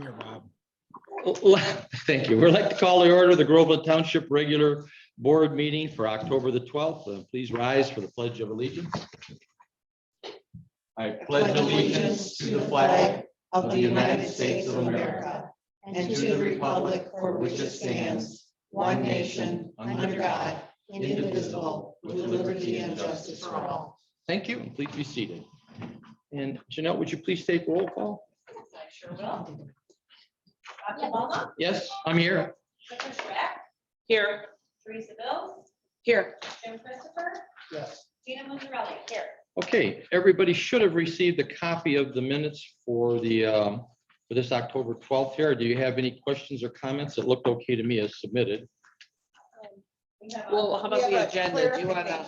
here, Bob. Thank you. We'd like to call the order of the Groveland Township regular board meeting for October the 12th. Please rise for the Pledge of Allegiance. I pledge allegiance to the flag of the United States of America and to the republic for which it stands, one nation, under God, indivisible, with liberty and justice for all. Thank you, and please be seated. And Jeanette, would you please take roll call? I sure will. Dr. Palma? Yes, I'm here. Patricia Rack? Here. Teresa Bills? Here. Jim Christopher? Yes. Gina Musarelli? Here. Okay, everybody should have received a copy of the minutes for the for this October 12th here. Do you have any questions or comments? It looked okay to me as submitted. We have Well, how about the agenda? Do you want to?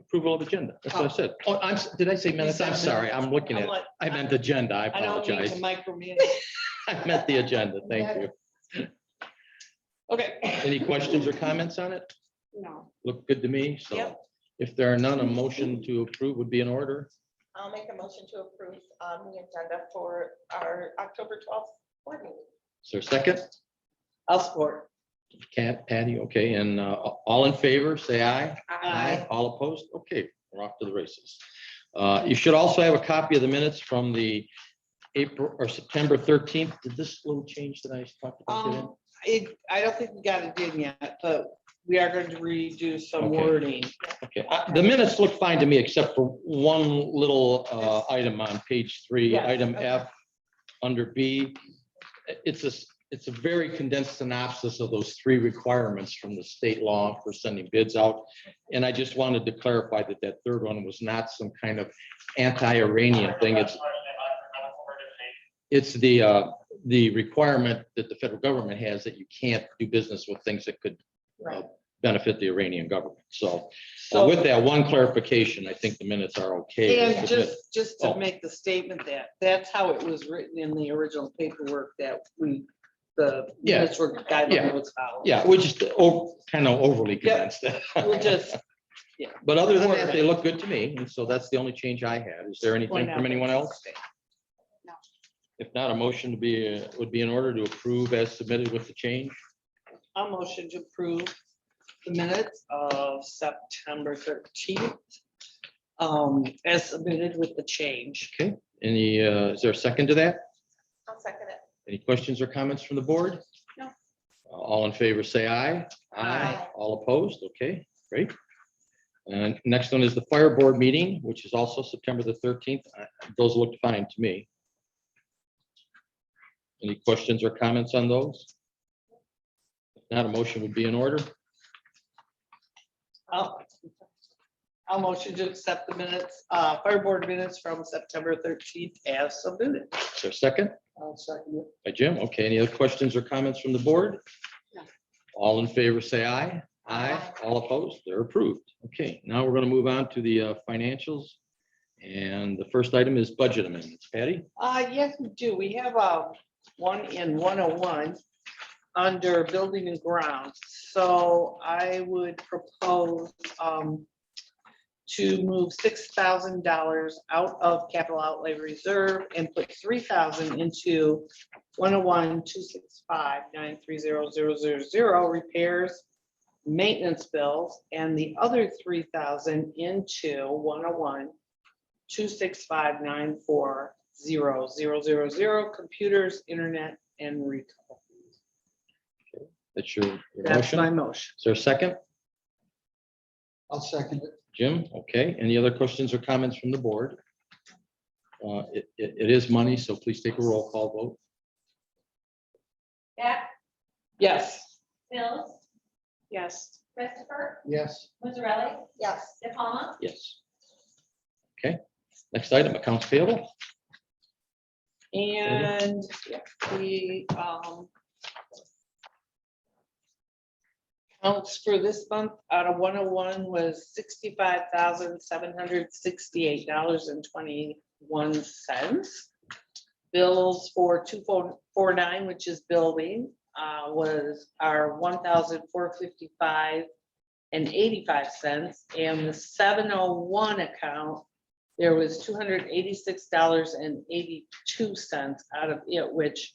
Approval of agenda. That's what I said. Oh, did I say minutes? I'm sorry. I'm looking at, I meant agenda. I I don't mean apologize. to micromanage. I meant the agenda. Thank you. Okay. Any questions or comments on it? No. Look good to me. So Yep. if there are none, a motion to approve would be in order. I'll make a motion to approve the agenda for our October 12th board meeting. Is there a second? I'll support. Patty, okay, and all in favor, say aye. Aye. All opposed? Okay, we're off to the races. You should also have a copy of the minutes from the April or September 13th. Did this little change that I talked about? get in? I don't think we got it in yet, but we are going to redo some Okay. wording. Okay, the minutes look fine to me, except for one little item on page 3, Yes, item okay. F under B. It's a very condensed synopsis of those 3 requirements from the state law for sending bids out. And I just wanted to clarify that that third one was not some kind of anti-Iranian thing. It's the requirement that the federal government has that you can't do business with things that could benefit the Iranian government. So with that one clarification, I think the minutes are okay. And just to Oh. make the statement that that's how it was written in the original paperwork that the Yeah. minutes were guidelines Yeah. was followed. Yeah, we just kind of overly condensed it. We'll just, But other than that, they look good to me, and so that's the only change I had. Is there anything Point out from that- anyone else? No. If not, a motion would be in order to approve as submitted with the change. I'll motion to approve the minutes of September 13th. As submitted with the change. Okay, is there a second to that? I'll second it. Any questions or comments from the board? No. All in favor, say aye. Aye. All opposed? Okay, great. And next one is the fire board meeting, which is also September the 13th. Those looked fine to me. Any questions or comments on those? If not, a motion would be in order. I'll motion to accept the minutes, fire board minutes from September 13th as submitted. Is there a second? I'll second it. By Jim. Okay, any other questions or comments from the board? No. All in favor, say aye. Aye. All opposed? They're approved. Okay, now we're going to move on to the financials. And the first item is budget amendments. Patty? Yes, we do. We have one in 101 under building and grounds. So I would propose to move $6,000 out of capital outlay reserve and put $3,000 into 101-265-930-000 repairs, maintenance bills, and the other $3,000 into 101-265-940-000 computers, internet, and recall. That's your That's my motion. motion. Is there a second? I'll second it. Jim? Okay. Any other questions or comments from the board? It is money, so please take a roll call vote. Jack? Yes. Bills? Yes. Christopher? Yes. Musarelli? Yes. De Palma? Yes. Okay. Next item, accounts payable. And the counts for this month out of 101 was $65,768.21. Bills for 249, which is building, was our $1,455.85, and the 701 account, there was $286.82 out of it, which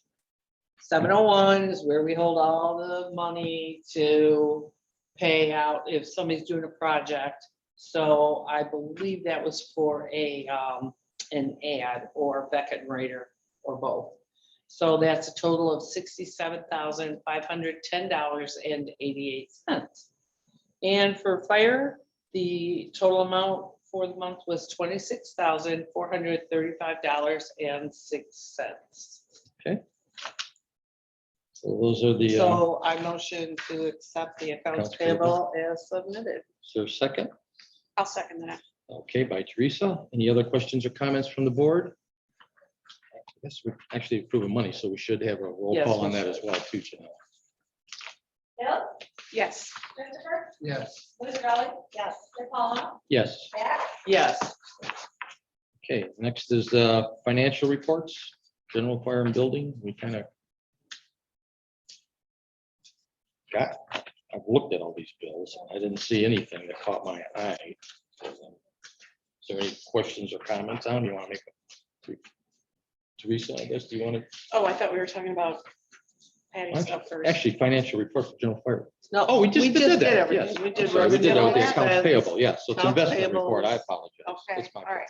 701 is where we hold all the money to pay out if somebody's doing a project. So I believe that was for an ad or Beckett Writer or both. So that's a total of $67,510.88. And for fire, the total amount for the month was $26,435.06. So those are the, So I motion to accept the accounts Accounts payable. payable as submitted. is there a second? I'll second that. Okay, by Teresa. Any other questions or comments from the board? I guess we're actually approving money, so we should have a roll Yes, call on we that should. as well, too, Janelle. Bill, Yes. Christopher, Yes. Liz Rowley, yes, Paula, Yes. Jack, Yes, Okay, next is financial reports, general fire and building. We kind of I've looked at all these bills. I didn't see anything that caught my eye. Is there any questions or comments on? You want to make Teresa, I guess, do you want to? Oh, I thought we were talking about Patty's stuff first. Actually, financial report for general fire. no. Oh, we just did that. everything. Yes. We I'm did sorry, we did revenue, the accounts expense. payable, yes. So it's accounts investment report. I payables. apologize. Okay, It's my all right.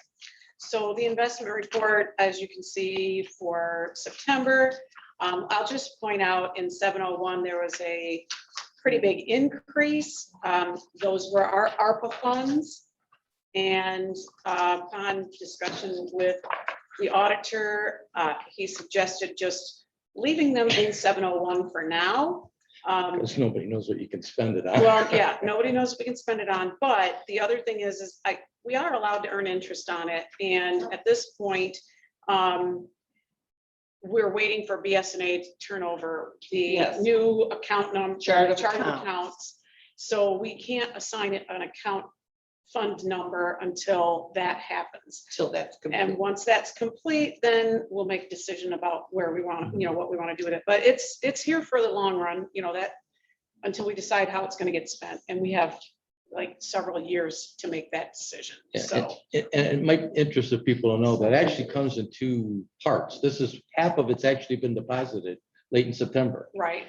So the investment report, as you can see for September, I'll just point out in 701, there was a pretty big increase. Those were our ARPA funds. And on discussion with the auditor, he suggested just leaving them in 701 for now. Because nobody knows what you can spend it on. Well, yeah, nobody knows what we can spend it on, but the other thing is we are allowed to earn interest on it, and at this point, we're waiting for BSNA to turn over the Yes. new account number, Chart of chart of accounts. accounts. So we can't assign it an account fund number until that happens. Till that's And complete. once that's complete, then we'll make a decision about where we want, what we want to do with it. But it's here for the long run, that until we decide how it's going to get spent. And we have like several years to make that decision. Yeah, So, And it might interest the people to know that actually comes in two parts. This is half of it's actually been deposited late in September. right.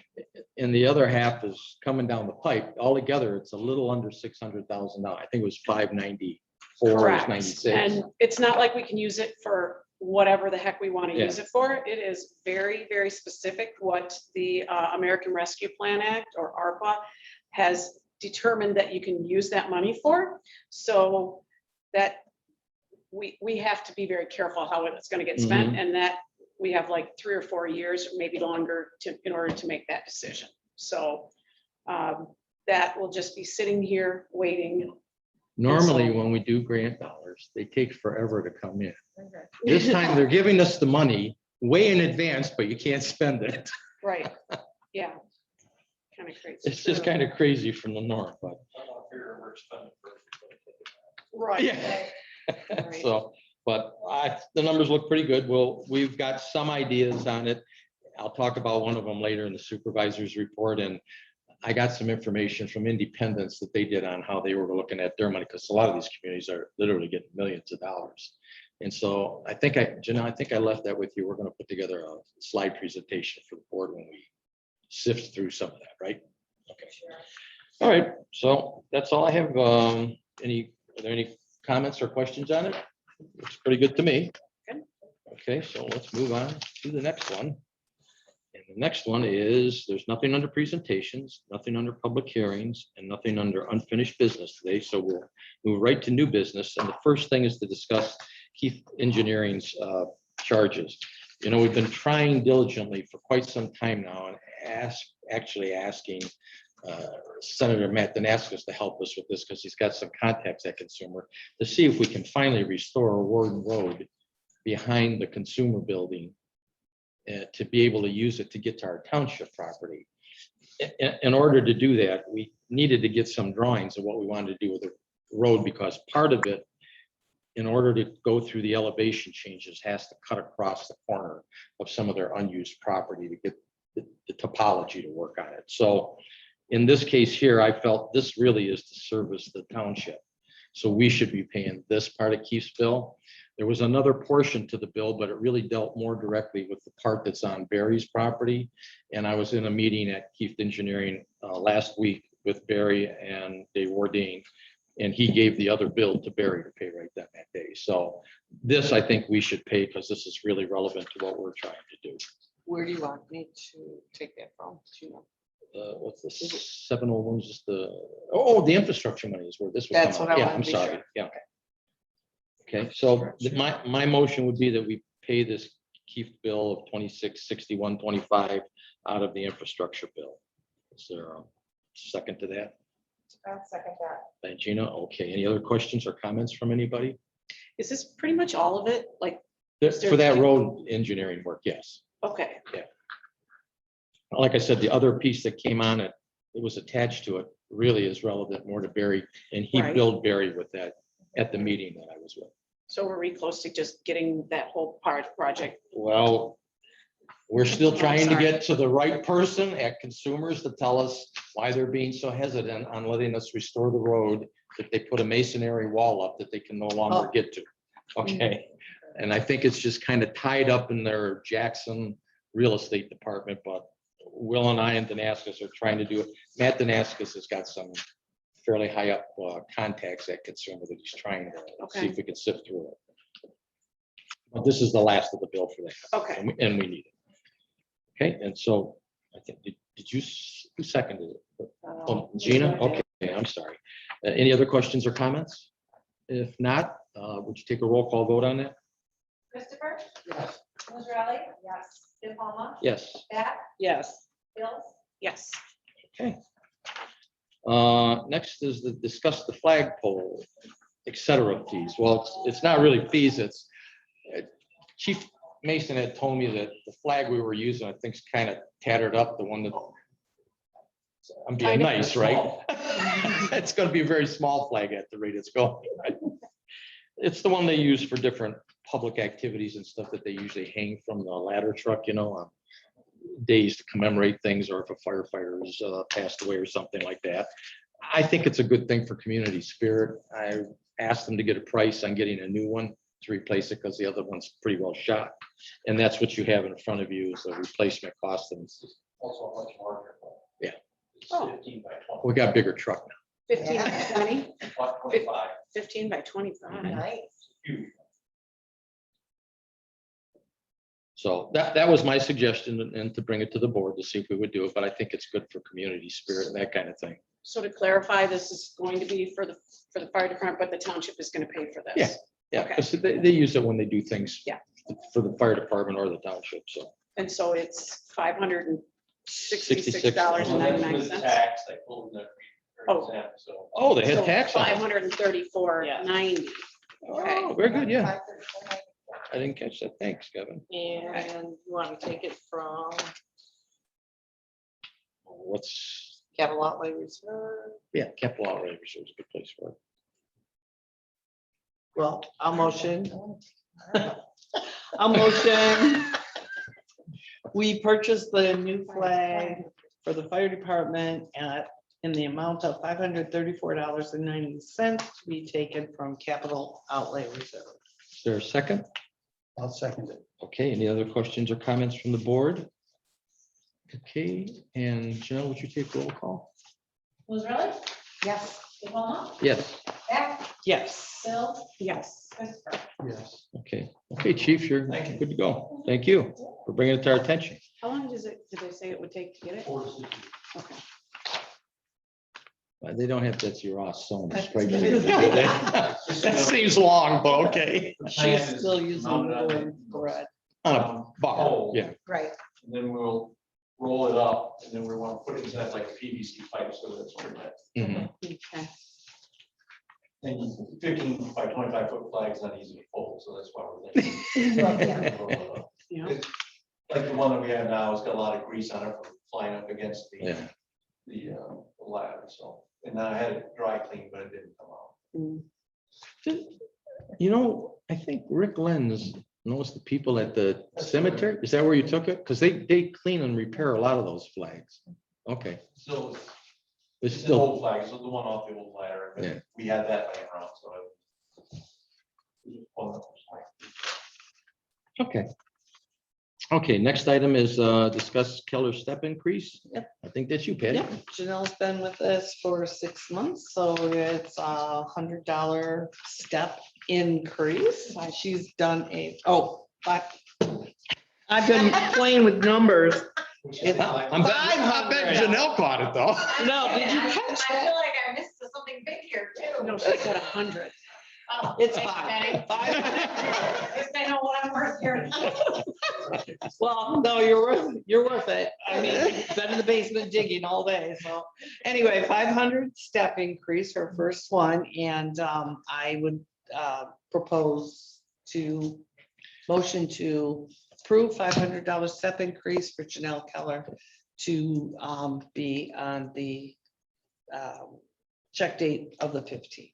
And the other half is coming down the pipe. Altogether, it's a little under $600,000. I think it was 594 or Correct. 96. And it's not like we can use it for whatever the heck we want to Yeah. use it for. It is very, very specific what the American Rescue Plan Act, or ARPA, has determined that you can use that money for. So that we have to be very careful how it's going to get spent, and that we have like 3 or 4 years, maybe longer, in order to make that decision. So that will just be sitting here waiting. Normally, so- when we do grant dollars, they take forever to come in. This time, they're giving us the money way in advance, but you can't spend it. Right, yeah. Kind of crazy. It's just kind of crazy from the north, but. Right. Yeah. Right. So, but the numbers look pretty good. We've got some ideas on it. I'll talk about one of them later in the supervisor's report, and I got some information from independents that they did on how they were looking at their money, because a lot of these communities are literally getting millions of dollars. And so Janelle, I think I left that with you. We're going to put together a slide presentation for the board when we sift through some of that, right? Okay. All right, so that's all I have. Are there any comments or questions on it? Looks pretty good to me. Good. Okay, so let's move on to the next one. And the next one is, there's nothing under presentations, nothing under public hearings, and nothing under unfinished business today. So we'll move right to new business. And the first thing is to discuss Keith Engineering's charges. We've been trying diligently for quite some time now and asking Senator Matt Danaskis to help us with this, because he's got some contacts at Consumer, to see if we can finally restore Warden Road behind the Consumer building to be able to use it to get to our township property. In order to do that, we needed to get some drawings of what we wanted to do with the road, because part of it, in order to go through the elevation changes, has to cut across the corner of some of their unused property to get the topology to work on it. So in this case here, I felt this really is to service the township. So we should be paying this part of Keith's bill. There was another portion to the bill, but it really dealt more directly with the part that's on Barry's property. And I was in a meeting at Keith Engineering last week with Barry and Dave Wardine, and he gave the other bill to Barry to pay right then that day. So this, I think we should pay because this is really relevant to what we're trying to do. Where do you want me to take that from? Do you know? What's the 701, just the infrastructure money is where this was. That's what I Yeah, wanted to I'm be sorry. sure. Yeah. Okay, so my motion would be that we pay this Keith bill of 2661.25 out of the infrastructure bill. Is there a second to that? I'll second that. Thank you, Gina. Okay, any other questions or comments from anybody? Is this pretty much all of it? Like, For that road engineering work, yes. okay, Like I said, the other piece that came on it was attached to it really is relevant more to Barry, and he Right. billed Barry with that at the meeting that I was with. so we're really close to just getting that whole project. Well, we're still I'm trying to sorry. get to the right person at Consumers to tell us why they're being so hesitant on letting us restore the road if they put a masonry wall up that they can no longer Oh. get to. Okay, and I think it's just kind of tied up in their Jackson real estate department, but Will and I and Damascus are trying to do it. Matt Damascus has got some fairly high up contacts at Consumer that he's trying to see Okay. if we can sift through it. But this is the last of the bill for that. Okay. And we need it. Okay, and so I think, did you, who seconded it? Oh, Gina? Okay, I'm sorry. Any other questions or comments? If not, would you take a roll call vote on that? Christopher? Yes. Rosarelli? Yes. De Palma? Yes. Back? Yes. Bills? Yes, Okay. Next is the discuss the flagpole, et cetera fees. Well, it's not really fees, it's Chief Mason had told me that the flag we were using, I think, is kind of tattered up, the one that I'm being Kind of. nice, right? It's gonna be a very small flag at the rate it's going. It's the one they use for different public activities and stuff that they usually hang from the ladder truck, on days to commemorate things, or if a firefighter is passed away or something like that. I think it's a good thing for community spirit. I asked them to get a price on getting a new one to replace it because the other one's pretty well shot. And that's what you have in front of you is a replacement cost. And Also much larger. Yeah. It's Oh. 15 by 20. we got a bigger truck now. 15 by 20, 25. 15 by 25. Nice. Huge. So that was my suggestion, and to bring it to the board to see if we would do it. But I think it's good for community spirit and that kind of thing. So to clarify, this is going to be for the fire department, but the township is going to pay for this. Yeah, Okay. because they use it when they do things. Yeah. For the fire department or the township, so. And so it's $566.99. Tax, they pulled the. Oh. So. Oh, they had tax on it. $534.90. Okay. Oh, very good, yeah. I didn't catch that. Thanks, Kevin. And you want to take it from What's, capital outlay reserve? yeah, capital outlay reserve is a good place for it. Well, I'll motion. I'll motion. We purchased the new flag for the fire department in the amount of $534.90 to be taken from capital outlay reserve. Is there a second? I'll second it. Okay, any other questions or comments from the board? Okay, and Janelle, would you take roll call? Rosarelli? Yes. De Palma? Yes. Back? Yes. Bill? Yes. Christopher? Yes. Okay, Chief, you're Thank you. good to go. Thank you for bringing it to our attention. How long did they say it would take to get it? 4 to 6 years. Okay. They don't have Betsy Ross sewn straight. That seems long, but okay. She's still using the thread. On a bar, yeah. Right. And then we'll roll it up, and then we want to put it inside like PVC pipe, so that's where that. Mhm. Okay. And 15 by 25 foot flag is not easy to fold, so that's why we're thinking. Roll it up. Yeah. It's Like the one that we have now, it's got a lot of grease on it from flying up against Yeah. the ladder, so. And then I had it dry clean, but it didn't come out. I think Rick Lenz knows the people at the cemetery. Is that where you took it? Because they clean and repair a lot of those flags. Okay, Still, it's it's an still, old flag, so the one off the old ladder, Yeah. but we had that laying around, so. Okay. Okay, next item is discuss Keller step increase. Yep. I think that's you, Patty. Yep, Janelle's been with us for 6 months, so it's $100 step increase. She's done I've been playing with numbers. It's I'm betting Janelle caught it though. No, did you catch I that? feel like I missed something big here too. No, she's got 100. Oh, It's thanks, fine. Patty. At least I know what I'm worth here. Well, no, you're worth it. I mean, you've been in the basement digging all day, so. Anyway, 500 step increase, her first one, and I would propose to motion to approve $500 step increase for Janelle Keller to be on the check date of the 15th.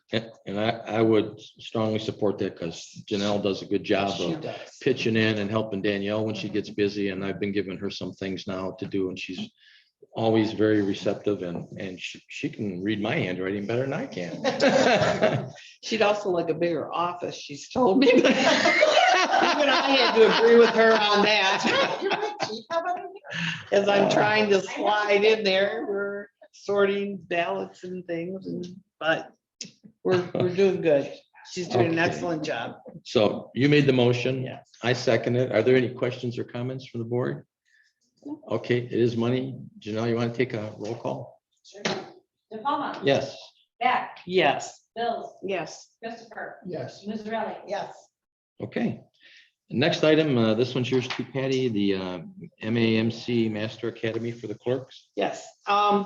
And I would strongly support that because Janelle does a good job She of does. pitching in and helping Danielle when she gets busy. And I've been giving her some things now to do, and she's always very receptive, and she can read my handwriting better than I can. She'd also like a bigger office, she's told me. Even I had to agree with her on that. You're my chief, how about you? As I'm trying to slide in there, we're sorting ballots and things, but we're doing good. She's doing an Okay. excellent job. So you made the motion. Yes. I second it. Are there any questions or comments from the board? Okay, it is money. Janelle, you want to take a roll call? Sure. DePalma. Yes. Beck. Yes. Bills. Yes. Christopher. Yes. Missouri. Yes. Okay. Next item, this one's yours too, Patty, the MAMC Master Academy for the clerks. Yes,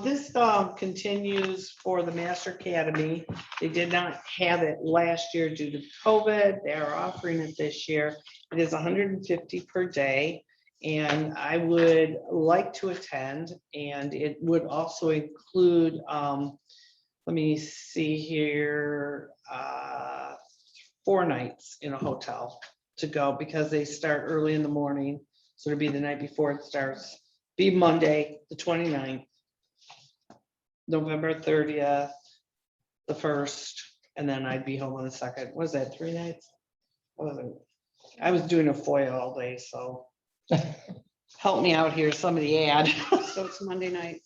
this continues for the Master Academy. They did not have it last year due to COVID. They are offering it this year. It is 150 per day. And I would like to attend, and it would also include, let me see here, 4 nights in a hotel to go, because they start early in the morning. So it'll be the night before it starts, be Monday, the 29th, November 30th, the 1st, and then I'd be home on the 2nd. Was that 3 nights? I was doing a FOIA all day, so help me out here, somebody add. So it's Monday night.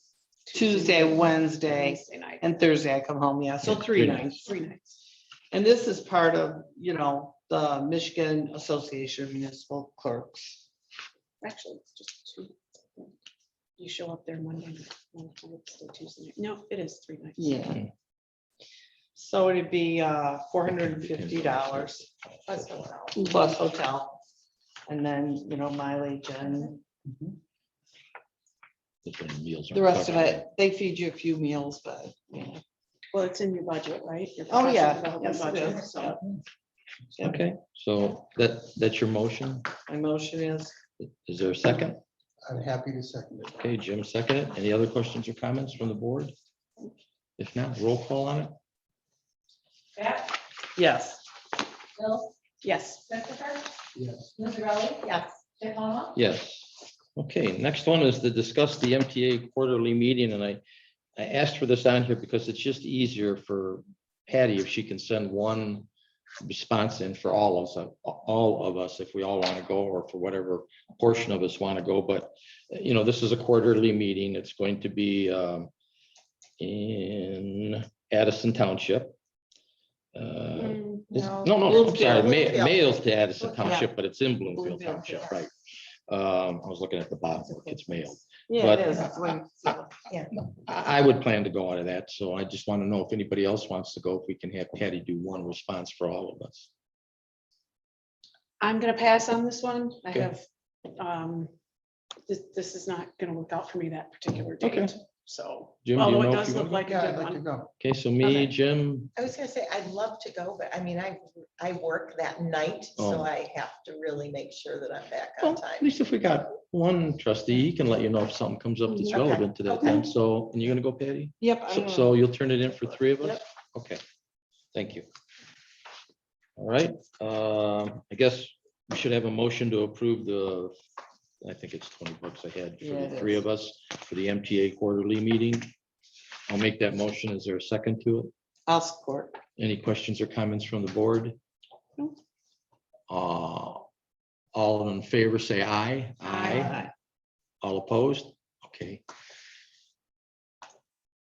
Tuesday, Wednesday, night. and Thursday I come home, yeah, so Yeah, 3 3 nights. 3 nights. And this is part of, the Michigan Association of Municipal Clerks. Actually, it's just 2. You show up there Monday, Tuesday night. No, it is 3 nights. Yeah. So it'd be $450 plus hotel. And then, mileage and Meals the aren't rest of covered. it. They feed you a few meals, but, Well, it's in your budget, right? Your Oh, yeah. professional Yes, it development is. budget, so. Okay, so that's your motion. my motion is, Is there a second? I'm happy to second it. Okay, Jim seconded. Any other questions or comments from the board? If not, roll call on it. Beck. yes. Bills. Yes. Christopher. Yes. Missouri. Yes. DePalma. Yes. Okay, next one is to discuss the MTA quarterly meeting, and I asked for this on here because it's just easier for Patty if she can send one response in for all of us, if we all want to go, or for whatever portion of us want to go. But, this is a quarterly meeting. It's going to be in Addison Township. No, I'm sorry, mails to Addison Township, but it's in Bloomfield Bloomfield, Township, yeah. right? I was looking at the bottom, where it gets mailed. Yeah, But- it is. It's when- I would plan to go out of that, so I just want to know if anybody else wants to go, if we can have Patty do one response for all of us. I'm gonna pass on this one. I Okay. have, this is not gonna work out for me that particular Okay. date, so. Jim, do you Although know it if does you look wanna like Yeah, a I'd good like to one. go. Okay, so me, Okay. Jim, I was gonna say, I'd love to go, but I mean, I work that night, Oh. so I have to really make sure that I'm back well, on at time. least if we got one trustee, he can let you know if something comes up that's Okay, relevant to that okay. then. So, and you're gonna go, Patty? Yep. So- So you'll turn it in for 3 of us? Yep. Okay, thank you. All right, I guess we should have a motion to approve I think it's $20 a head for Yeah, the it 3 is. of us for the MTA quarterly meeting. I'll make that motion. Is there a second to it? I'll support. Any questions or comments from the board? No. All in favor, say aye. Aye. All opposed? Okay.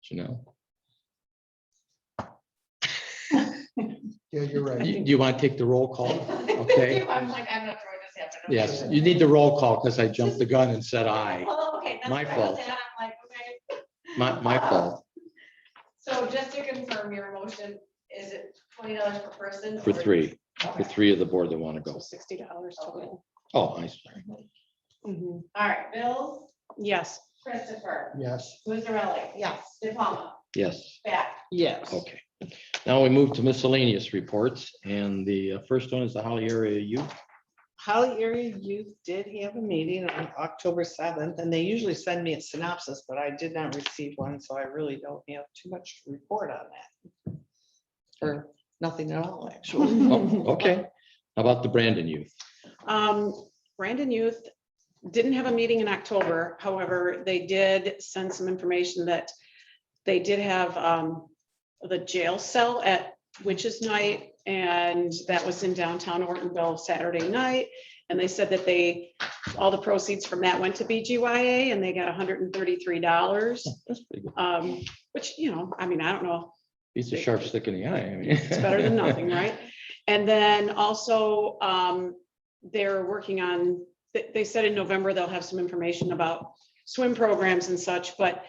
Janelle, Yeah, you're right. do you want to take the roll call? Okay. I'm like, I'm not throwing this happening. Yes, you need the roll call because I jumped the gun and said aye. Oh, okay. that's My what I fault. was at. I'm like, okay. My fault. So just to confirm your motion, is it $20 per person? For or- three, for Okay. three of the board that want to So go. $60 total. Oh, I see. Mhm. All right, Bill, Yes. Christopher, Yes. Musarelli. Yes. De Palma, Yes, back. Yes. okay. Now we move to miscellaneous reports, and the first one is the Holly Area Youth. Holly Area Youth did have a meeting on October 7th, and they usually send me a synopsis, but I did not receive one, so I really don't have too much to report on that. Or nothing at all, actually. Oh, okay. How about the Brandon Youth? Brandon Youth didn't have a meeting in October. However, they did send some information that they did have the jail cell at Witches Night, and that was in downtown Ortonville Saturday night. And they said that all the proceeds from that went to BGYA, and they got $133. That's pretty good. Which, I mean, I don't know. Beats a sharp stick in the eye. I mean. It's better than nothing, right? And then also, they're working on, they said in November, they'll have some information about swim programs and such, but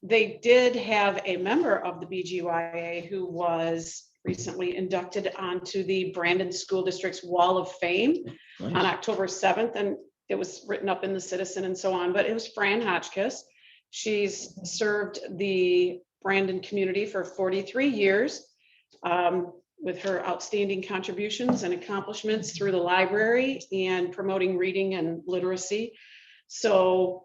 they did have a member of the BGYA who was recently inducted onto the Brandon School District's Wall of Fame on Nice. October 7th, and it was written up in the Citizen and so on, but it was Fran Hotchkiss. She's served the Brandon community for 43 years with her outstanding contributions and accomplishments through the library and promoting reading and literacy. So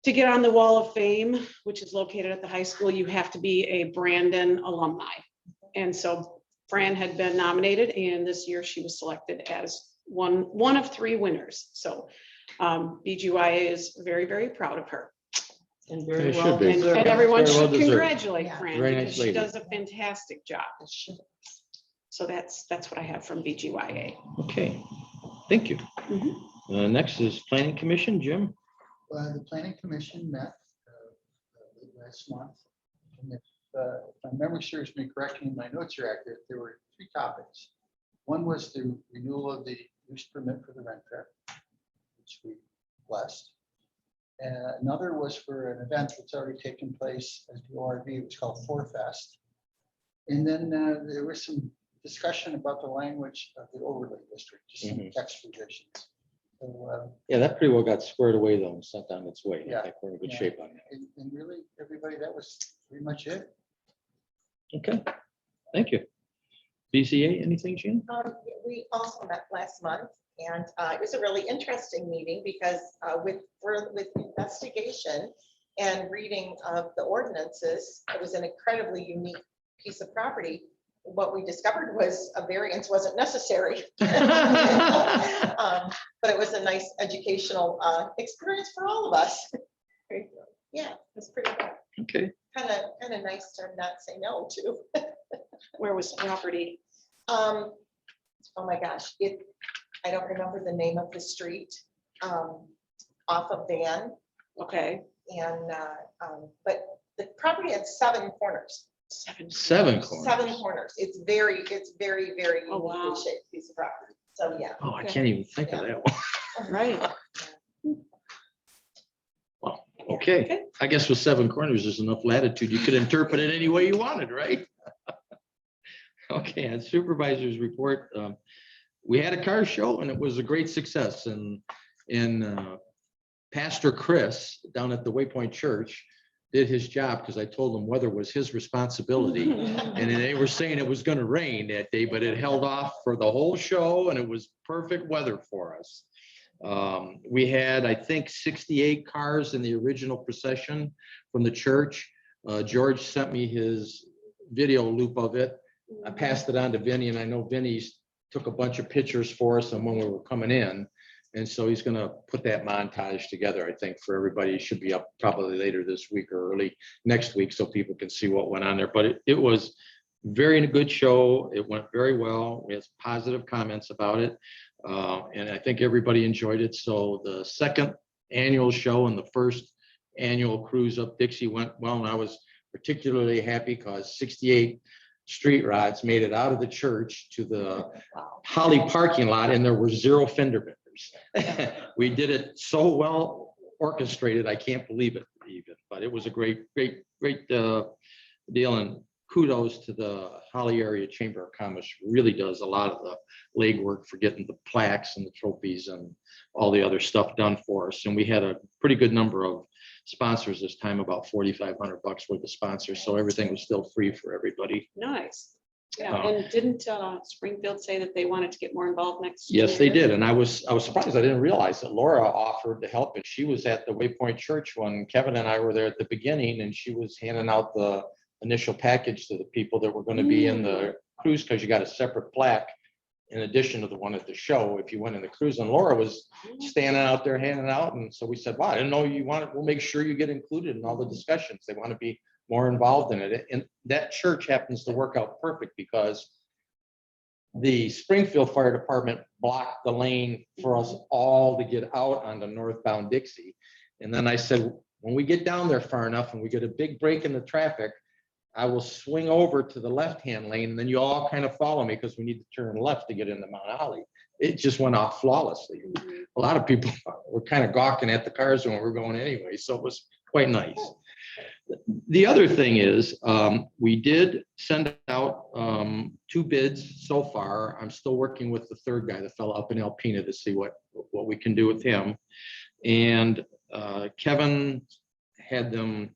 to get on the Wall of Fame, which is located at the high school, you have to be a Brandon alumni. And so Fran had been nominated, and this year she was selected as one of three winners. So BGYA is very, very proud of her. And They very should well be. deserved. And everyone Very well should deserved. congratulate Yeah. Fran Very because nice she lady. does a fantastic job. So that's what I have from BGYA. Okay, thank you. Mhm. Next is Planning Commission, Jim. The planning commission met late last month. And if my memory serves me correctly, and my notes are accurate, there were three topics. One was the renewal of the use permit for the rent fair, which we blessed. And another was for an event that's already taken place at the ORV. It was called Fest. And then there was some discussion about the language of the overlay district, just some text revisions. So, Yeah, that pretty well got squared away though and sent on its way. I Yeah. think we're in good Yeah. shape on that. and really, everybody, that was pretty much it. Okay, thank you. BCA, anything, Jean? We also met last month, and it was a really interesting meeting because with investigation and reading of the ordinances, it was an incredibly unique piece of property. What we discovered was a variance wasn't necessary. But it was a nice educational experience for all of us. Yeah, it's pretty good. Okay, Kind of nice to not say no to. Where was the property? Oh my gosh, I don't remember the name of the street, off of Van, Okay. and, but the property had 7 corners. seven corners. 7 corners. It's very, very Oh, wow. uniquely shaped piece of property. So, yeah. Oh, I can't even think of that one. Right. Well, okay, I guess with 7 corners, there's enough latitude. You could interpret it any way you wanted, right? Okay, and Supervisors Report, we had a car show and it was a great success, and Pastor Chris down at the Waypoint Church did his job because I told him weather was his responsibility. And they were saying it was going to rain that day, but it held off for the whole show and it was perfect weather for us. We had, I think, 68 cars in the original procession from the church. George sent me his video loop of it. I passed it on to Vinny, and I know Vinny's took a bunch of pictures for us and when we were coming in. And so he's gonna put that montage together, I think, for everybody. It should be up probably later this week or early next week so people can see what went on there. But it was very good show. It went very well. We had positive comments about it. And I think everybody enjoyed it. So the second annual show and the first annual cruise up Dixie went well. And I was particularly happy because 68 street rods made it out of the church to the Holly parking lot, and there were 0 fender benders. We did it so well orchestrated, I can't believe it even, but it was a great deal. And kudos to the Holly Area Chamber of Commerce, really does a lot of the legwork for getting the plaques and the trophies and all the other stuff done for us. And we had a pretty good number of sponsors this time, about $4,500 worth of sponsors. So everything was still free for everybody. Nice. Yeah, and didn't Springfield say that they wanted to get more involved next year? Yes, they did. And I was surprised. I didn't realize that Laura offered to help. And she was at the Waypoint Church when Kevin and I were there at the beginning, and she was handing out the initial package to the people that were going to be in the cruise, because you got a separate plaque in addition to the one at the show if you went in the cruise. And Laura was standing out there handing out. And so we said, wow, I didn't know you want it. We'll make sure you get included in all the discussions. They want to be more involved in it. And that church happens to work out perfect because the Springfield Fire Department blocked the lane for us all to get out on the northbound Dixie. And then I said, when we get down there far enough and we get a big break in the traffic, I will swing over to the left-hand lane, and then you all kind of follow me because we need to turn left to get into Mount Holly. It just went off flawlessly. A lot of people were kind of gawking at the cars when we were going anyway, so it was quite nice. The other thing is, we did send out 2 bids so far. I'm still working with the third guy, the fellow up in Alpena, to see what we can do with him. And Kevin had them.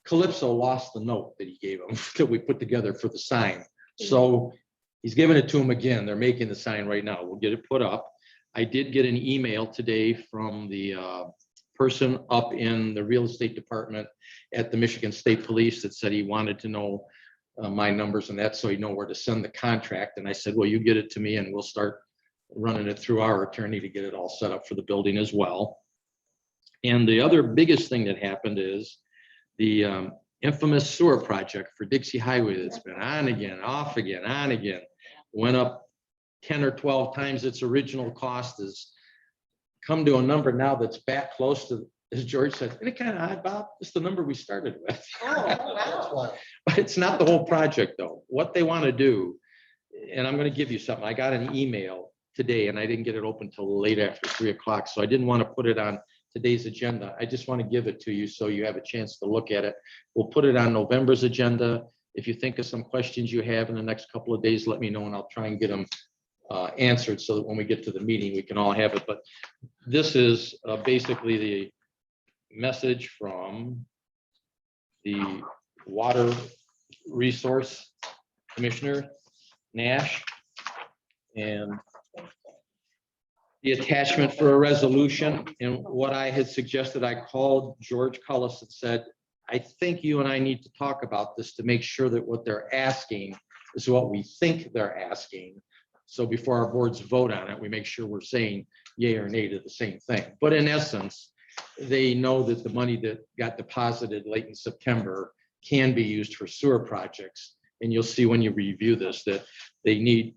Calypso lost the note that he gave him that we put together for the sign. So he's giving it to him again. They're making the sign right now. We'll get it put up. I did get an email today from the person up in the real estate department at the Michigan State Police that said he wanted to know my numbers and that, so he'd know where to send the contract. And I said, well, you get it to me and we'll start running it through our attorney to get it all set up for the building as well. And the other biggest thing that happened is the infamous sewer project for Dixie Highway that's been on again, off again, on again, went up 10 or 12 times its original cost, has come to a number now that's back close to, as George said, isn't it kind of odd, Bob? It's the number we started with. But it's not the whole project though. What they want to do, and I'm going to give you something. I got an email today and I didn't get it open till late after 3 o'clock. So I didn't want to put it on today's agenda. I just want to give it to you so you have a chance to look at it. We'll put it on November's agenda. If you think of some questions you have in the next couple of days, let me know and I'll try and get them answered so that when we get to the meeting, we can all have it. But this is basically the message from the Water Resource Commissioner, Nash, and the attachment for a resolution. And what I had suggested, I called George Cullis and said, I think you and I need to talk about this to make sure that what they're asking is what we think they're asking. So before our boards vote on it, we make sure we're saying yay or nay to the same thing. But in essence, they know that the money that got deposited late in September can be used for sewer projects. And you'll see when you review this that they need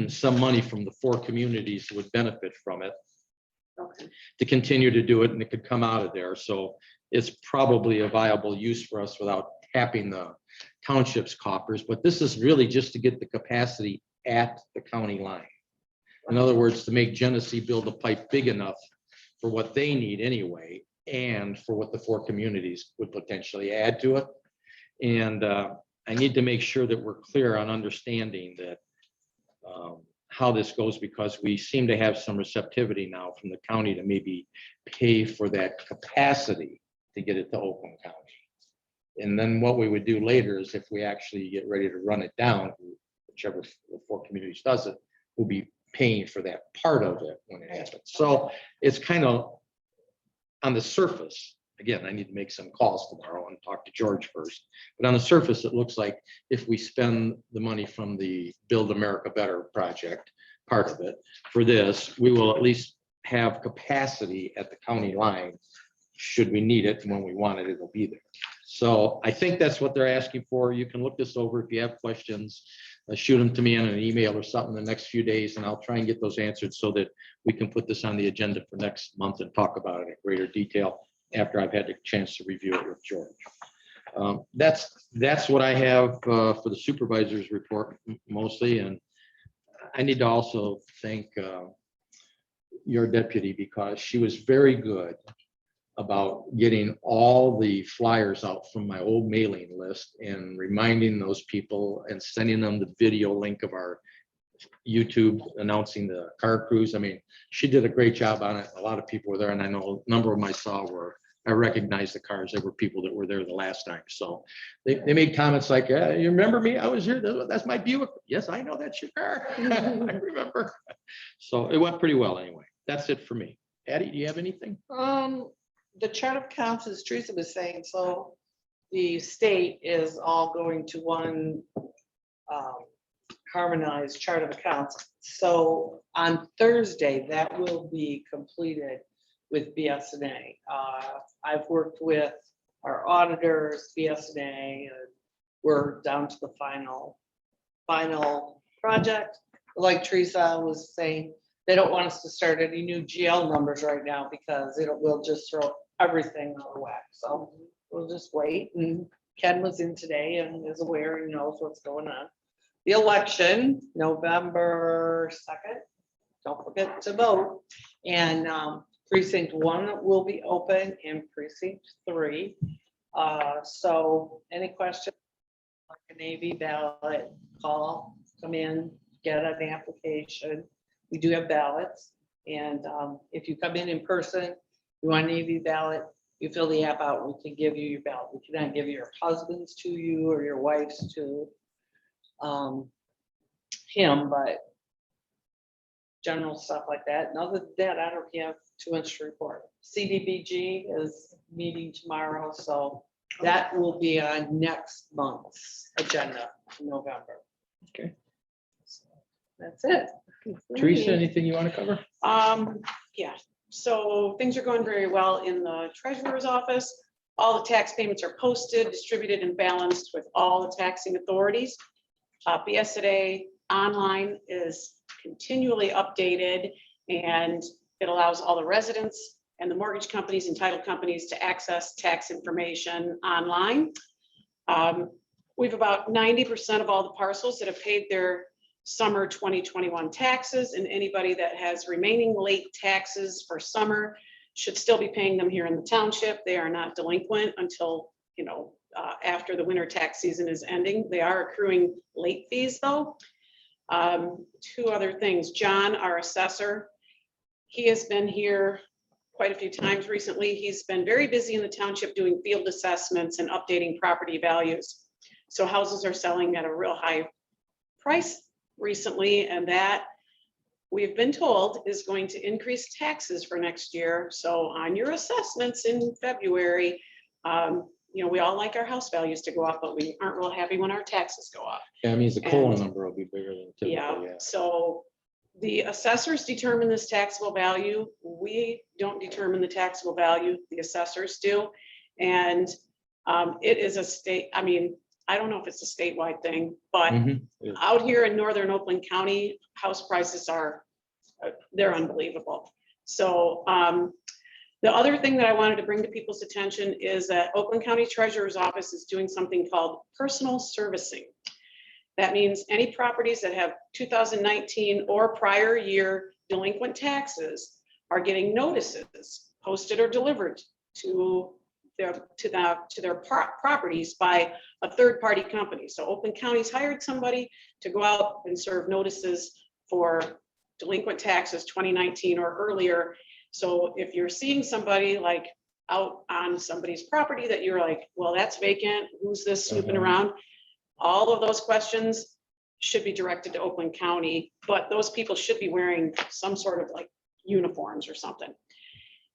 some money from the 4 communities that would benefit from it to continue to do it, and it could come out of there. So it's probably a viable use for us without tapping the township's coffers. But this is really just to get the capacity at the county line. In other words, to make Genesee build a pipe big enough for what they need anyway, and for what the 4 communities would potentially add to it. And I need to make sure that we're clear on understanding that how this goes, because we seem to have some receptivity now from the county to maybe pay for that capacity to get it to Oakland County. And then what we would do later is if we actually get ready to run it down, whichever the 4 communities does it, we'll be paying for that part of it when it happens. So it's kind of on the surface. Again, I need to make some calls tomorrow and talk to George first. But on the surface, it looks like if we spend the money from the Build America Better project, part of it, for this, we will at least have capacity at the county line. Should we need it, and when we want it, it'll be there. So I think that's what they're asking for. You can look this over if you have questions. Shoot them to me in an email or something the next few days, and I'll try and get those answered so that we can put this on the agenda for next month and talk about it in greater detail after I've had the chance to review it with George. That's what I have for the supervisor's report mostly, and I need to also thank your deputy, because she was very good about getting all the flyers out from my old mailing list and reminding those people and sending them the video link of our YouTube announcing the car cruise. I mean, she did a great job on it. A lot of people were there, and I know a number of them I saw I recognized the cars. There were people that were there the last time. So they made comments like, you remember me? I was here. That's my Buick. Yes, I know that's your car. I remember. So it went pretty well anyway. That's it for me. Patty, do you have anything? The chart of accounts, as Teresa was saying, so the state is all going to one harmonized chart of accounts. So on Thursday, that will be completed with BSNA. I've worked with our auditors, BSNA, and we're down to the final project. Like Teresa was saying, they don't want us to start any new GL numbers right now because we'll just throw everything out of whack. So we'll just wait. And Ken was in today and is aware and knows what's going on. The election, November 2nd. Don't forget to vote. And precinct 1 will be open and precinct 3. So any questions? Like a Navy ballot, come in, get an application. We do have ballots. And if you come in person, you want a Navy ballot, you fill the app out, we can give you your ballot. We cannot give your husband's to you or your wife's to him, but general stuff like that. And other than that, I don't have too much to report. CDBG is meeting tomorrow, so that will be on next month's agenda in November. Okay. So that's it. Teresa, anything you want to cover? Yeah, so things are going very well in the treasurer's office. All the tax payments are posted, distributed, and balanced with all the taxing authorities. BSNA online is continually updated, and it allows all the residents and the mortgage companies and title companies to access tax information online. We have about 90% of all the parcels that have paid their summer 2021 taxes, and anybody that has remaining late taxes for summer should still be paying them here in the township. They are not delinquent until, after the winter tax season is ending. They are accruing late fees though. 2 other things. John, our assessor, he has been here quite a few times recently. He's been very busy in the township doing field assessments and updating property values. So houses are selling at a real high price recently, and that we've been told is going to increase taxes for next year. So on your assessments in February, we all like our house values to go up, but we aren't real happy when our taxes go up. Yeah, it means the COLA And- number will be bigger than typical. Yeah, so the assessors determine this taxable value. We don't determine the taxable value, the assessors do. And it is a state, I don't know if it's a statewide thing, but Mhm, it is. out here in northern Oakland County, house prices they're unbelievable. So the other thing that I wanted to bring to people's attention is that Oakland County Treasurer's Office is doing something called personal servicing. That means any properties that have 2019 or prior year delinquent taxes are getting notices posted or delivered to their properties by a third-party company. So Oakland County's hired somebody to go out and serve notices for delinquent taxes 2019 or earlier. So if you're seeing somebody like out on somebody's property that you're like, well, that's vacant, who's this snooping around? All of those questions should be directed to Oakland County, but those people should be wearing some sort of like uniforms or something.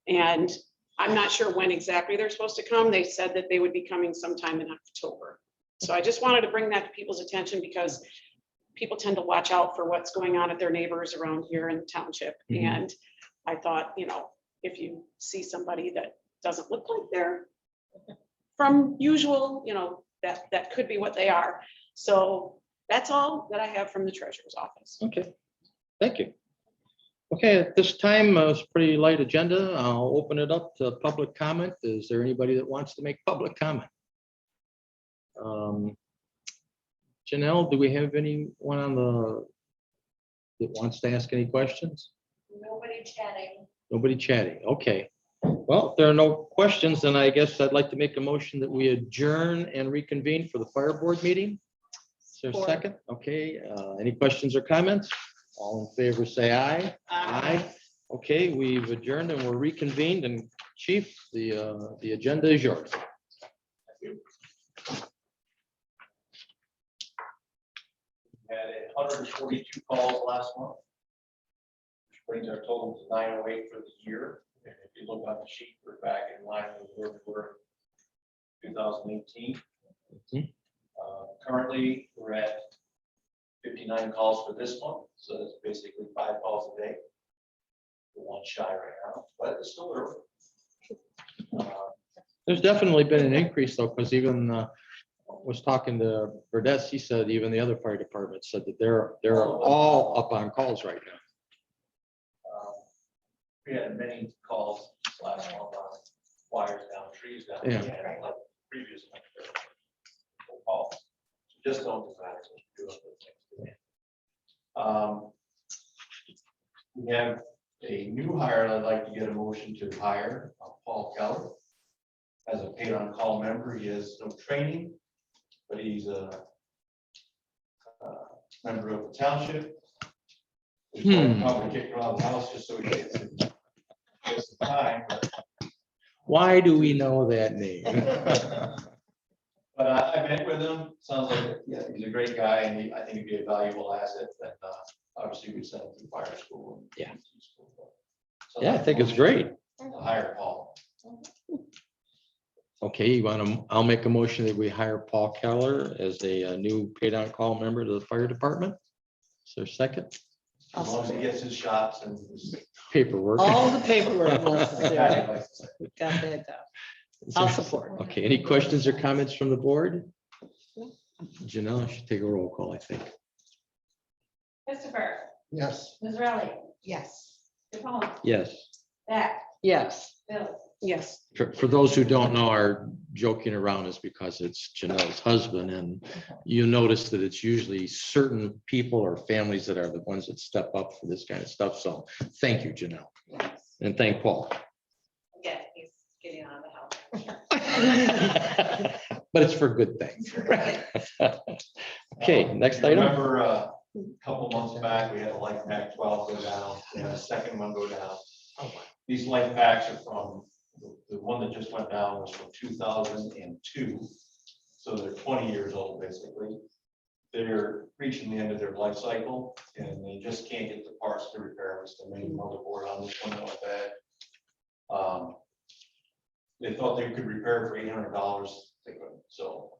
And I'm not sure when exactly they're supposed to come. They said that they would be coming sometime in October. So I just wanted to bring that to people's attention because people tend to watch out for what's going on at their neighbors around here in the township. Mhm. And I thought, if you see somebody that doesn't look like they're from usual, that could be what they are. So that's all that I have from the treasurer's office. Okay, thank you. Okay, at this time, it's a pretty light agenda. I'll open it up to public comment. Is there anybody that wants to make public comment? Janelle, do we have anyone on that wants to ask any questions? Nobody chatting. Nobody chatting, okay. Well, if there are no questions, then I guess I'd like to make a motion that we adjourn and reconvene for the fire board meeting. Is there a Support. second? Okay, any questions or comments? All in favor, say aye. Aye. Okay, we've adjourned and we're reconvened, and Chief, the agenda is yours. Had 142 calls last month, which brings our total to 908 for the year. And if you look on the sheet, we're back in line with where we were in 2018. Currently, we're at 59 calls for this month, so that's basically 5 calls a day. We're one shy right now, but it's still early. There's definitely been an increase though, because even was talking to Verdes, he said even the other fire departments said that they're all up on calls right now. We had many calls last month on wires down, trees down. Yeah. We had, like previous month, calls. So just don't decide what to do with things. We have a new hire. I'd like to get a motion to hire Paul Keller as a paid on call member. He has no training, but he's a member of the township. We'll probably kick him out of the house just so he gets some time. But Why do we know that name? But I met with him. Sounds like he's a great guy, and I think he'd be a valuable asset. That obviously we sent him through fire school. And Yeah. school. So Yeah, I think it's great. to hire Paul. Okay, you want to, I'll make a motion that we hire Paul Keller as a new paid on call member to the fire department. Is there a second? As long as he gets his shots and his. Paperwork. All the paperwork necessary. Yeah. We got that down. Is I'll there- support. Okay, any questions or comments from the board? Janelle should take a roll call, I think. Christopher, Yes. Israeli, Yes. DePaul, Yes. Beck, Yes. Billy. Yes. For those who don't know, our joking around is because it's Janelle's husband, and you notice that it's usually certain people or families that are the ones that step up for this kind of stuff. So thank you, Janelle, and thank Paul. Again, he's getting on the house. But it's for good things. Okay, next You item. Remember a couple months back, we had a life pack 12 go down, we had a second one go down. These life packs are from, the one that just went down was from 2002. So they're 20 years old, basically. They're reaching the end of their life cycle, and they just can't get the parts to repair. It's the main motherboard on this one that went bad. They thought they could repair it for $800. They couldn't. So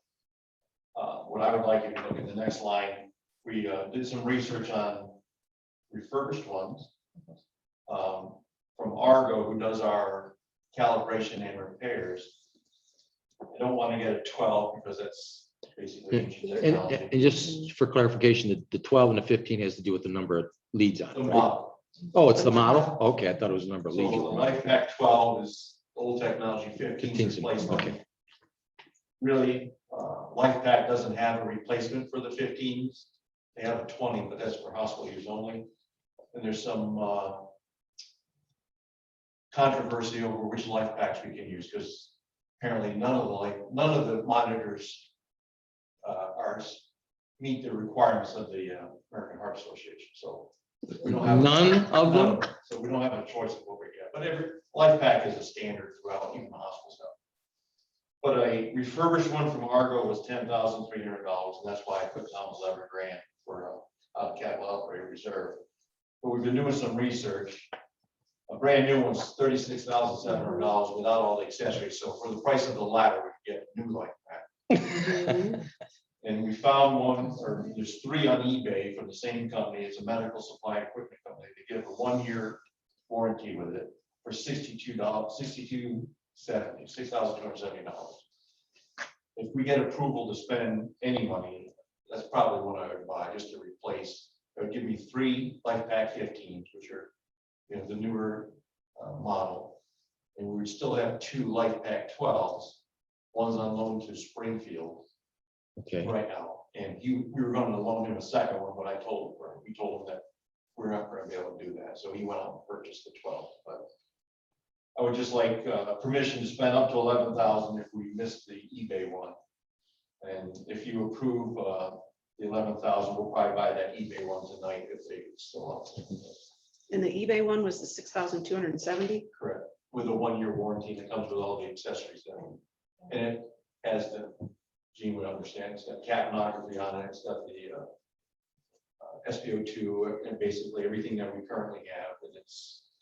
what I would like, if you look at the next line, we did some research on refurbished ones from Argo, who does our calibration and repairs. I don't want to get a 12 because that's basically ancient technology. And just for clarification, the 12 and the 15 has to do with the number of leads on The it, right? model. Oh, it's the model? Okay, I thought it was the number of So leads. the life pack 12 is old technology, 15 15's is replacement. okay. Really, life pack doesn't have a replacement for the 15s. They have a 20, but that's for hospital use only. And there's some controversy over which life packs we can use, because apparently none of the monitors meet the requirements of the American Heart Association. So we don't have None of them? So we don't have a choice of what we get. But every life pack is a standard throughout, even the hospital stuff. But a refurbished one from Argo was $10,300, and that's why I put down 11 grand for a capital outlay reserve. But we've been doing some research. A brand new one's $36,700 without all the accessories. So for the price of the latter, we can get a new life pack. And we found one, or there's 3 on eBay from the same company. It's a medical supply equipment company. They give a 1-year warranty with it for $62.70, $6,270. if we get approval to spend any money, that's probably what I would buy, just to replace. It would give me 3 Life Pack 15s, which are, the newer model. And we would still have 2 Life Pack 12s. One's on loan to Springfield Okay, right now. And we were going to loan him a second one, but we told him that we're not going to be able to do that. So he went out and purchased the 12. But I would just like permission to spend up to 11,000 if we missed the eBay one. And if you approve the 11,000, we'll probably buy that eBay one tonight if they still up. And the eBay one was the 6,270. Correct, with a 1-year warranty that comes with all the accessories. And it has the, Gene would understand, it's got capnography on it, it's got the SPO2, and basically everything that we currently have. And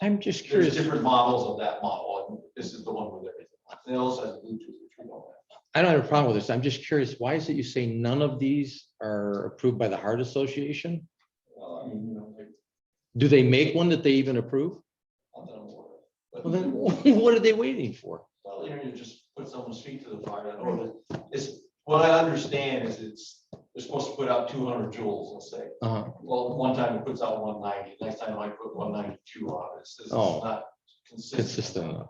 I'm just there's curious. different models of that model, and this is the one with everything. It also has Bluetooth, which we don't have. I don't have a problem with this. I'm just curious, why is it you say none of these are approved by the Heart Association? Well, I mean, Do they make one that they even approve? not that I'm aware of. But- Well, then what are they waiting for? Well, you just put someone's feet to the fire. It's, what I understand is they're supposed to put out 200 joules, let's say. Uh-huh. Well, one time it puts out 190, next time I put 192 on it. It's Oh. not consistent. Consistent enough.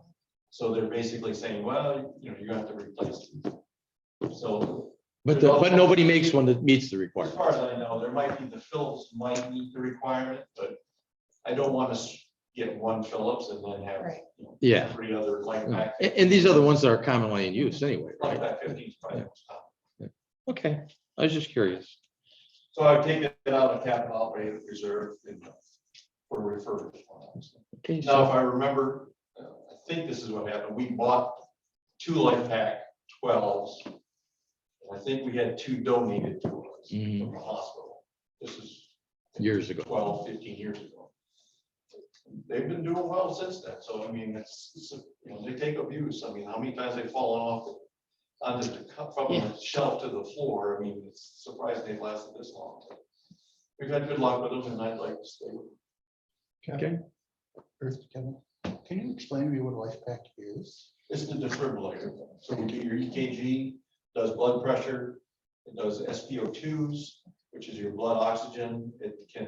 So they're basically saying, well, you're gonna have to replace it. So But nobody makes one that meets the as requirement. far as I know, there might be, the Phillips might meet the requirement, but I don't want to get one Phillips and then have Right. Yeah. 3 other Life No. Pack. And these are the ones that are commonly in use anyway, Life right? Pack 15 is probably the most common. Okay, I was just curious. So I would take it out of capital outlay reserve and for refurbished. Okay, Now, if so, I remember, I think this is what happened. We bought 2 Life Pack 12s. And I think we had 2 donated to us Mhm. from the hospital. This is years ago. 12, 15 years ago. They've been doing well since then. So, I mean, they take abuse. I mean, how many times they've fallen off onto the from the shelf to the floor. I mean, it's surprising they've lasted this long. We've had good luck with them, and I'd like to stay with them. Okay. Kevin, can you explain to me what Life Pack is? It's the defibrillator. So we do your EKG, does blood pressure, it does SpO2s, which is your blood oxygen. It can,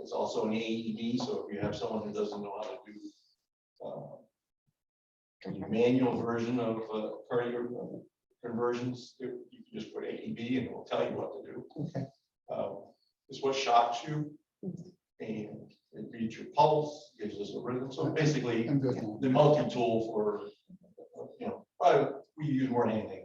it's also an AED. So if you have someone who doesn't know how to do the manual version of cardio conversions, you can just put AED and it will tell you what to do. Okay. It's what shocks you, and it reads your pulse, gives us a rhythm. So basically, I'm good now. the multi-tool for, probably we use more than anything.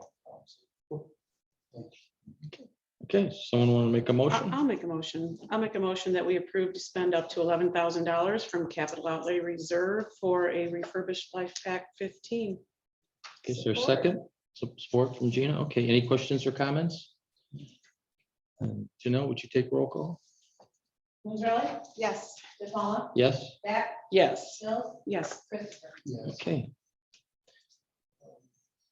Okay, someone want to make a motion? I'll make a motion. I'll make a motion that we approve to spend up to $11,000 from capital outlay reserve for a refurbished Life Pack 15. Is there a second? Support from Gina? Okay, any questions or comments? Janelle, would you take roll call? Monroe, Yes. DePaula, Yes? Beck, Yes. Mills, Yes. Christopher. Yes. Okay,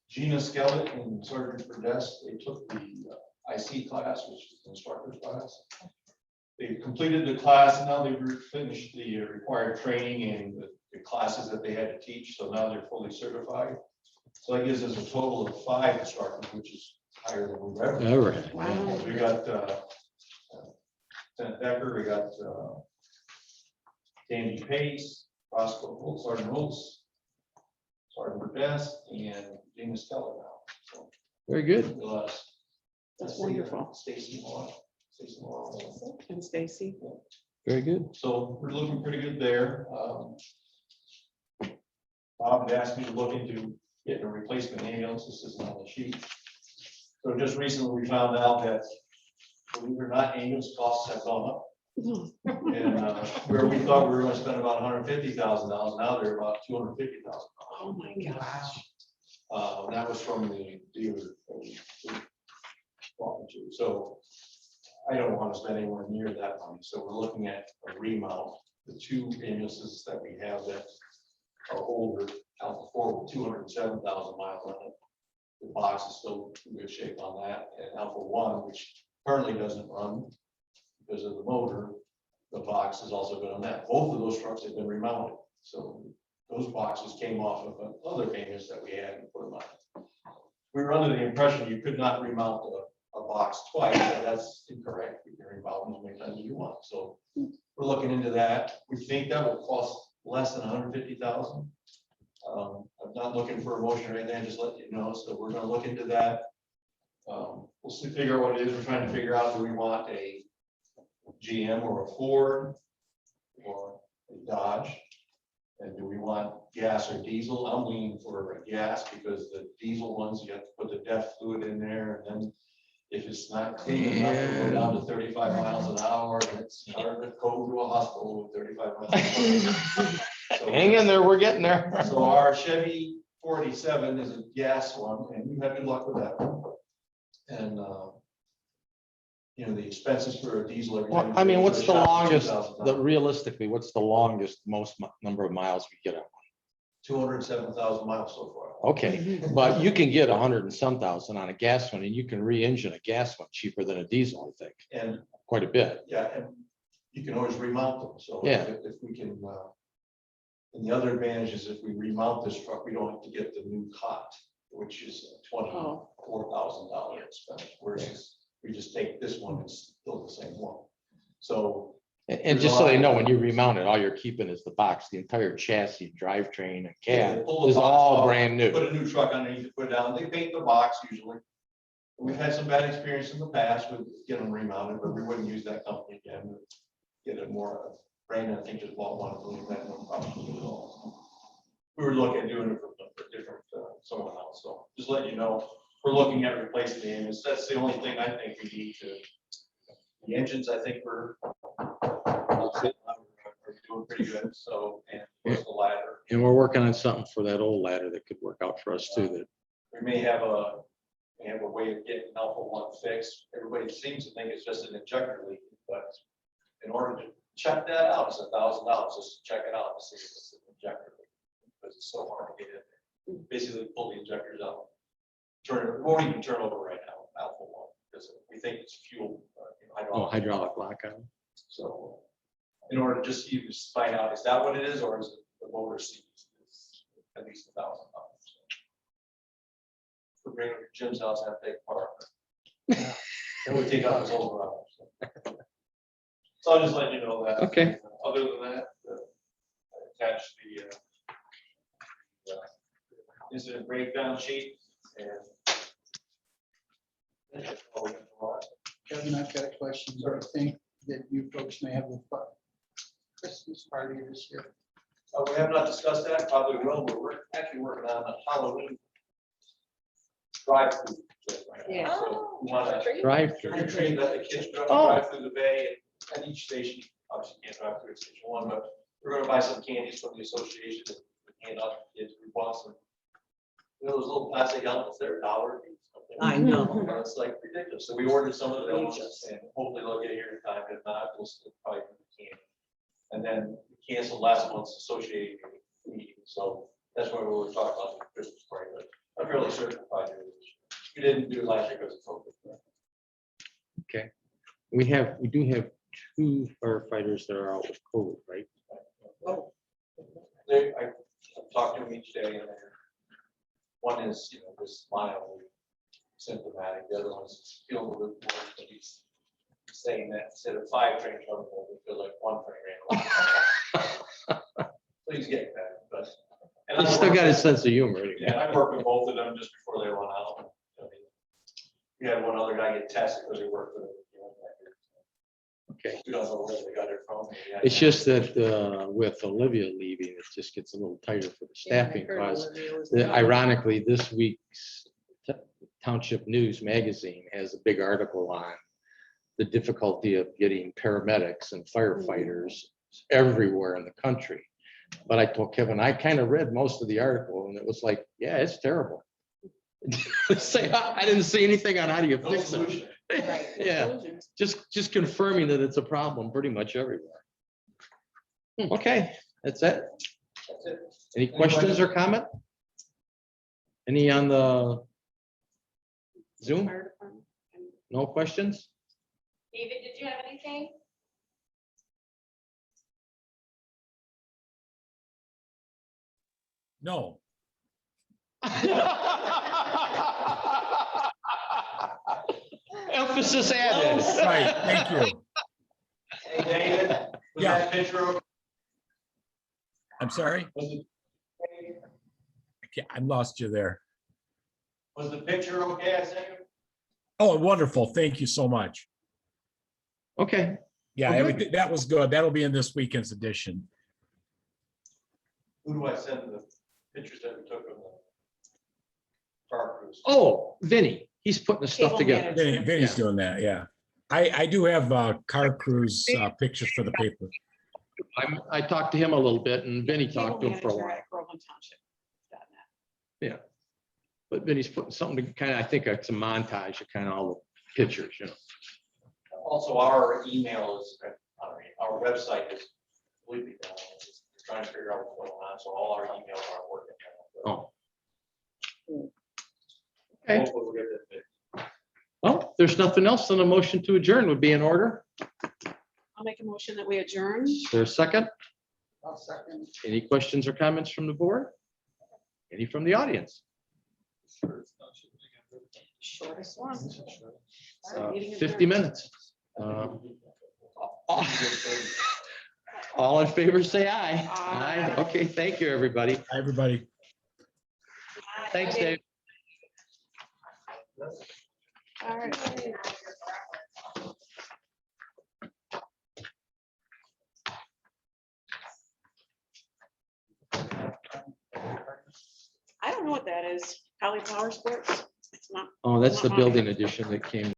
Gina Skellett and Sergeant Burdess, they took the IC class, which is the instructor's class. They completed the class, and now they've finished the required training and the classes that they had to teach, so now they're fully certified. So that gives us a total of 5 instructors, which is higher than we've ever. all right. Wow. We got Lieutenant Decker, we got Danny Pace, Roscoe, Sergeant Holtz, Sergeant Burdess, and Gina Skellett now. So, Very good. That's wonderful. Stacy Moore. Stacy Moore. And Stacy. Very good. So we're looking pretty good there. Bob had asked me to look into getting a replacement ambulance. This isn't on the sheet. So just recently we found out that, believe it or not, ambulance costs have gone up. And where we thought we were gonna spend about $150,000, now they're about $250,000. Oh, my gosh. That was from the dealer. that we talked to. So I don't want to spend anywhere near that money. So we're looking at a remount. The 2 ambulances that we have that are older, Alpha 4 with 207,000 miles on it. The box is still in good shape on that. And Alpha 1, which currently doesn't run because of the motor, the box is also good on that. Both of those trucks have been remounted. So those boxes came off of other ambulance that we had and put them on. We were under the impression you could not remount a box twice, but that's incorrect. You can remount them as many times as you want. So we're looking into that. We think that will cost less than 150,000. I'm not looking for a motion or anything, just let you know. So we're gonna look into that. We'll see, figure out what it is. We're trying to figure out, do we want a GM or a Ford or a Dodge? And do we want gas or diesel? I'm leaning for a gas because the diesel ones, you have to put the DEF fluid in there, and then if it's not clean enough, it'll go down to 35 miles an hour, and it's hard to go to a hospital with 35 miles an hour. So- Hang in there, we're getting there. So our Chevy 47 is a gas one, and we've had good luck with that one. And, you know, the expenses for a diesel. every time Well, I mean, you what's go the to shop is longest, $2,000. realistically, what's the longest, most number of miles we get on? 207,000 miles so far. Okay, but you can get 100 and some thousand on a gas one, and you can re-engine a gas one cheaper than a diesel, I think, And, quite a bit. yeah, and you can always remount them, so. Yeah. If we can, and the other advantage is if we remount this truck, we don't have to get the new cot, which is a $24,000 expense, whereas we just take this one, it's still the same one. So, And just so they know, when you remount it, all you're keeping is the box, the entire chassis, drivetrain, and Yeah, cab pull the is box all off, brand new. put a new truck underneath, put it down, they paint the box usually. We've had some bad experience in the past with getting them remounted, but we wouldn't use that company again. Get it more, Brandon, I think, just bought one, so we've had no problems with it all. We were looking at doing it for different, someone else, so just let you know, we're looking at replacing the engines, that's the only thing I think we need to. The engines, I think we're doing pretty good, so, and where's the ladder? And we're working on something for that old ladder that could work out for us too, that We may have a way of getting Alpha One fixed. Everybody seems to think it's just an injector leak, but in order to check that out, it's $1,000 just to check it out to see if it's an injector leak, because it's so hard to get in there. Basically, pull the injectors out. It won't even turn over right now, Alpha One, because we think it's fuel. hydraulic lockout. So in order to just find out, is that what it is, or is it the motor seized? It's at least $1,000. For bringing it to Jim's house, I have to take part. And we take out his whole garage. So I'll just let you know that. Okay. Other than that, I attached the incident breakdown sheet and. That's all we got for that. Kevin, I've got a question. I think that you folks may have a Christmas party this year. We have not discussed that, probably will, but we're actually working on a Halloween drive-through. Right now. Yeah. So we want to Drive trick or treat, let the kids Oh. drive through the bay, and at each station, obviously can't drive through at station one, but we're gonna buy some candies from the association and hand out to kids. We bought some, you know, those little plastic helmets, they're $1. I know. It's like ridiculous. So we ordered some of those and hopefully they'll get here in time. If not, we'll still probably do the candy. And then we canceled last month's associated meeting. So that's why we were talking about the Christmas party, but I'm fairly certain we'll probably do it this year. We didn't do it last year because of COVID. Okay. We do have 2 firefighters that are out with COVID, right? I talk to them each day and one is, you know, just mildly symptomatic. The other one's feeling a little bit worse, but he's saying that instead of 5 trains running, we feel like 1 train ran. So he's getting better, but. and He's I still work- got his sense of humor. anyway. Yeah, I worked with both of them just before they went out. I mean, we had one other guy get tested because he worked with them. Okay. We don't know where they got it from. It's just that with Olivia leaving, it just gets a little tighter for the staffing cause. Ironically, this week's Township News magazine has a big article on the difficulty of getting paramedics and firefighters everywhere in the country. But I told Kevin, I kind of read most of the article and it was like, yeah, it's terrible. I didn't see anything on how do you No fix it. solution. Yeah, just confirming that it's a problem pretty much everywhere. Okay, that's it. That's it. Any questions or comment? Any on the Zoom? Fire department. No questions? David, did you have anything? No. emphasis added. Right, thank you. Hey, David, was Yeah. that picture, okay? I'm sorry, I lost you there. Was the picture okay, I think? Oh, wonderful. Thank you so much. Okay, Yeah, Well, good. everything, that was good. That'll be in this weekend's edition. Who do I send the pictures that we took of the car cruise? oh, Vinny, he's putting the stuff Cable together. manager. Vinny's doing that, yeah. I do have car cruise pictures for the paper. I talked to him a little bit and Vinny Cable talked to him for a manager while. at Groveland Township. But Vinny's putting something to kind of, I think it's a montage of kind of all the pictures, you know. Also, our email is, our website is completely down. We're trying to figure out what's going on, so all our emails aren't working. Oh. Okay, Hopefully we'll get that fixed. well, there's nothing else, then a motion to adjourn would be in order. I'll make a motion that we adjourn. Is there a second? I'll second. Any questions or comments from the board? Any from the audience? Shortest one. Uh, Meeting 50 adjourned. minutes. All in favor, say aye. Aye. Okay, thank you, everybody. Hi, everybody. Thanks, Dave. All right. I don't know what that is. Poly Power Sports? It's not. Oh, that's the building edition that came